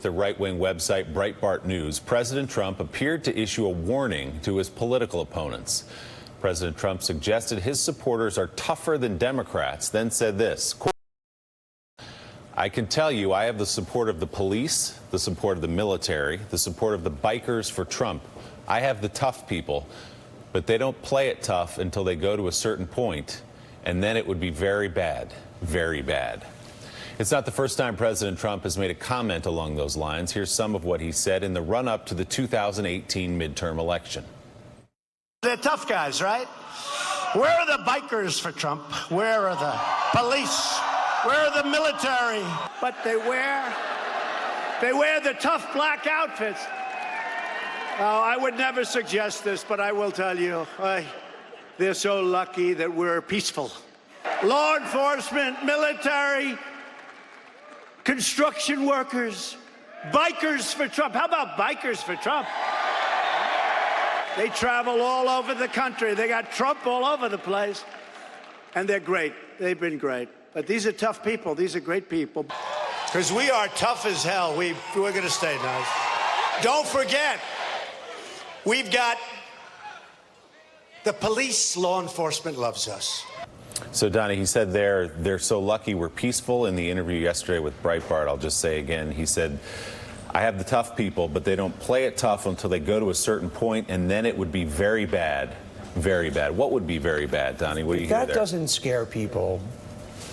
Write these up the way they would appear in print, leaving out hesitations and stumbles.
The right-wing website Breitbart News, President Trump appeared to issue a warning to his political opponents. President Trump suggested his supporters are tougher than Democrats, then said this, quote, "I can tell you I have the support of the police, the support of the military, the support of the bikers for Trump. I have the tough people, but they don't play it tough until they go to a certain point, and then it would be very bad, very bad." It's not the first time President Trump has made a comment along those lines. Here's some of what he said in the run-up to the 2018 midterm election. They're tough guys, right? Where are the bikers for Trump? Where are the police? Where are the military? But they wear the tough black outfits. Oh, I would never suggest this, but I will tell you, they're so lucky that we're peaceful. Law enforcement, military, construction workers, bikers for Trump. How about bikers for Trump? They travel all over the country. They got Trump all over the place. And they're great. They've been great. But these are tough people. These are great people. Because we are tough as hell. We're going to stay nice. Don't forget, we've got the police. Law enforcement loves us. So, Donnie, he said they're so lucky we're peaceful. In the interview yesterday with Breitbart, I'll just say again, he said, "I have the tough people, but they don't play it tough until they go to a certain point, and then it would be very bad, very bad." What would be very bad, Donnie? What do you hear there? If that doesn't scare people,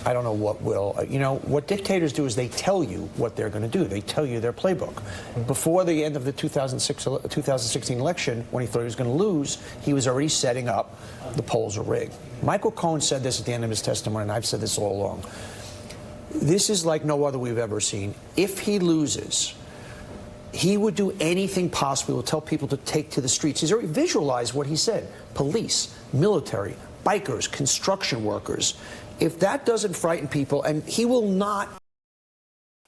I don't know what will. You know, what dictators do is they tell you what they're going to do. They tell you their playbook. Before the end of the 2016 election, when he thought he was going to lose, he was already setting up the polls are rigged. Michael Cohen said this at the end of his testimony, and I've said this all along. This is like no other we've ever seen. If he loses, he would do anything possible. He will tell people to take to the streets. He's already visualized what he said. Police, military, bikers, construction workers. If that doesn't frighten people, and he will not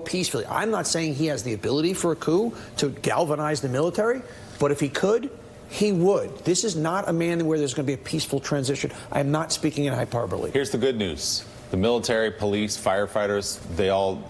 peacefully. I'm not saying he has the ability for a coup to galvanize the military, but if he could, he would. This is not a man where there's going to be a peaceful transition. I am not speaking in hyperbole. Here's the good news. The military, police, firefighters,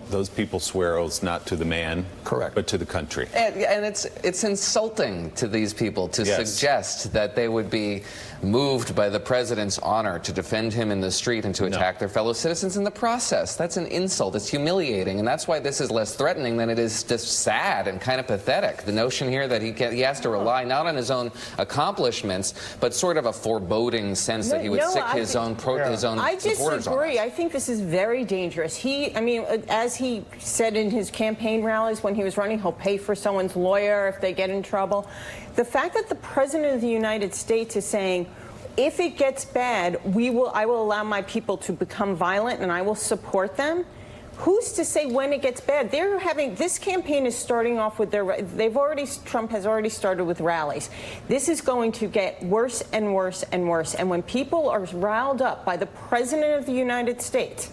those people swear oaths not to the man, correct, but to the country. And it's insulting to these people to suggest that they would be moved by the president's honor to defend him in the street and to attack their fellow citizens in the process. That's an insult. It's humiliating, and that's why this is less threatening than it is just sad and kind of pathetic. The notion here that he has to rely not on his own accomplishments, but sort of a foreboding sense that he would sick his own supporters on us. I disagree. I think this is very dangerous. I mean, as he said in his campaign rallies when he was running, he'll pay for someone's lawyer if they get in trouble. The fact that the President of the United States is saying, if it gets bad, I will allow my people to become violent and I will support them. Who's to say when it gets bad? This campaign is starting off with Trump has already started with rallies. This is going to get worse and worse and worse. And when people are riled up by the President of the United States,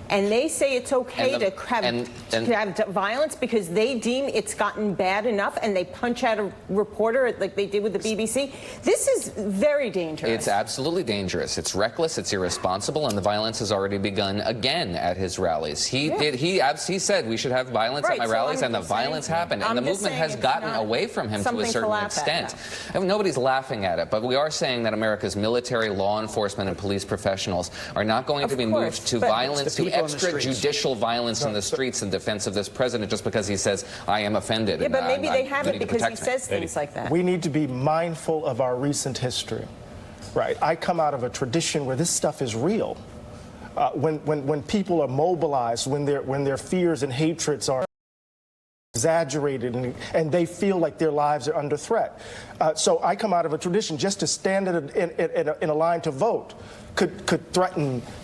and they say it's okay to have violence because they deem it's gotten bad enough, and they punch out a reporter like they did with the BBC. This is very dangerous. It's absolutely dangerous. It's reckless. It's irresponsible, and the violence has already begun again at his rallies. He said we should have violence at my rallies, and the violence happened, and the movement has gotten away from him to a certain extent. Nobody's laughing at it, but we are saying that America's military, law enforcement, and police professionals are not going to be moved to violence, to extrajudicial violence in the streets in defense of this president just because he says, I am offended. Yeah, but maybe they have it because he says things like that. We need to be mindful of our recent history, right? I come out of a tradition where this stuff is real. When people are mobilized, when their fears and hatreds are exaggerated and they feel like their lives are under threat. So I come out of a tradition just to stand in a line to vote could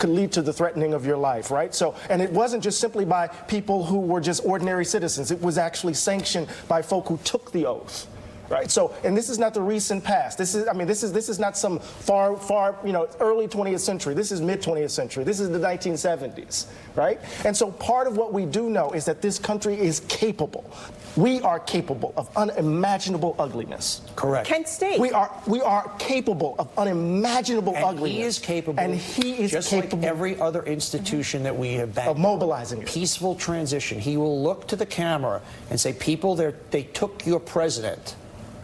lead to the threatening of your life, right? So, and it wasn't just simply by people who were just ordinary citizens. It was actually sanctioned by folk who took the oath. Right. So, and this is not the recent past. This is not some far, early 20th century. This is mid 20th century. This is the 1970s, right? And so part of what we do know is that this country is capable. We are capable of unimaginable ugliness. Correct. Kent State. We are capable of unimaginable And ugliness. he is capable. And he is just capable like every other institution that we have banked of mobilizing it. Peaceful transition. He will look to the camera and say, "People, they took your president.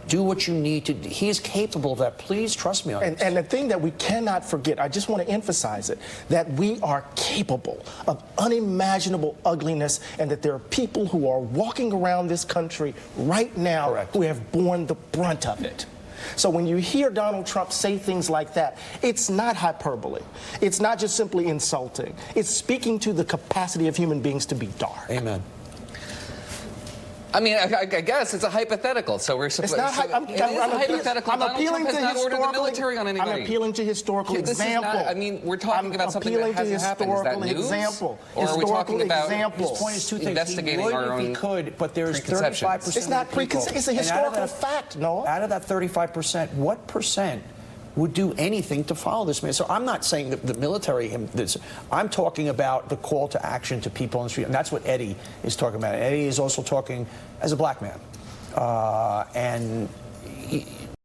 Do what you need to." He is capable of that. Please trust me on this. And the thing that we cannot forget, I just want to emphasize it, that we are capable of unimaginable ugliness, and that there are people who are walking around this country right now Correct. who have borne the brunt of it. So when you hear Donald Trump say things like that, it's not hyperbole. It's not just simply insulting. It's speaking to the capacity of human beings to be dark. Amen. I mean, I guess it's a hypothetical. So we're supposed. It's not. It is a hypothetical. I'm Donald appealing Trump to has not ordered the historical. military on anybody. I'm appealing to historical This is example. not, I mean, we're talking about something that hasn't happened. Is that news? Example. Or are we talking about example. His point is two things. investigating he would our if he own could, but there's preconceptions? 35%. It's not of the people. preconception. It's a And out of historical that- fact, Noah. Out of that 35%, what percent would do anything to follow this man? So I'm not saying that the military. I'm talking about the call to action to people on the street, and that's what Eddie is talking about. Eddie is also talking as a black man, and